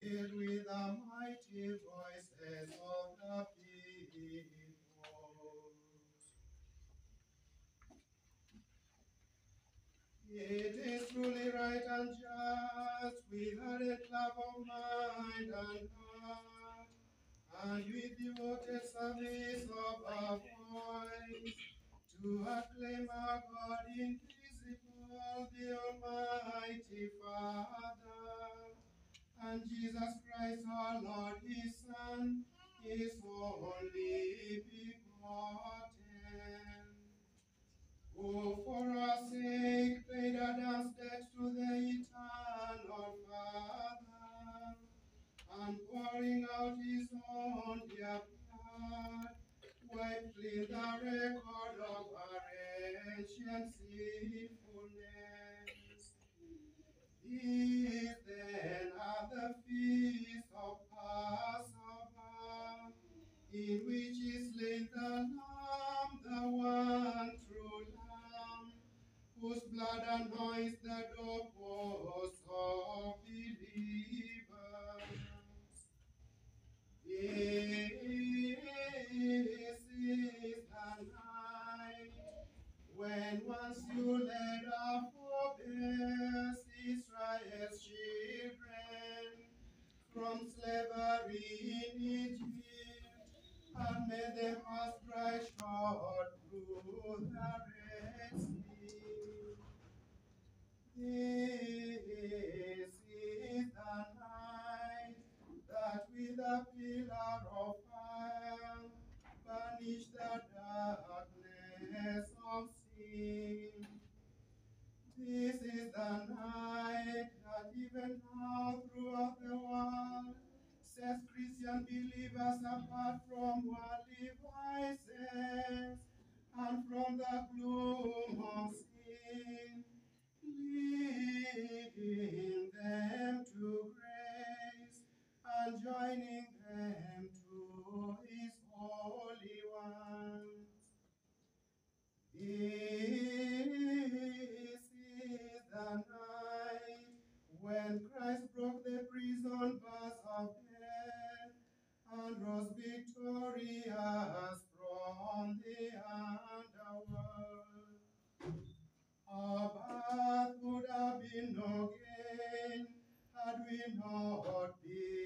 Filled with the mighty voices of the people. It is truly right and just, with ardent love of mind and heart, and with devoted service of our voice, to acclaim our God invisible, the Almighty Father, and Jesus Christ our Lord, his Son, his only begotten, who for our sake paid a dance debt to the eternal Father, and pouring out his own dear blood, wiped clean the record of our ancient sinfulness. These then are the feast of Passover, in which is slain the Lamb, the one true Lamb, whose blood anoints the doorposts of believers. This is the night when once you led our forebears, Israel's children, from slavery in Egypt, and made them pass dry shod through the Red Sea. This is the night that with a pillar of fire banish the darkness of sin. This is the night that even now throughout the world sets Christian believers apart from worldly vices and from the gloom of sin, leading them to grace and joining them to his holy ones. This is the night when Christ broke the prison bars of death and rose victorious from the underworld. Our path would have been no gain had we not been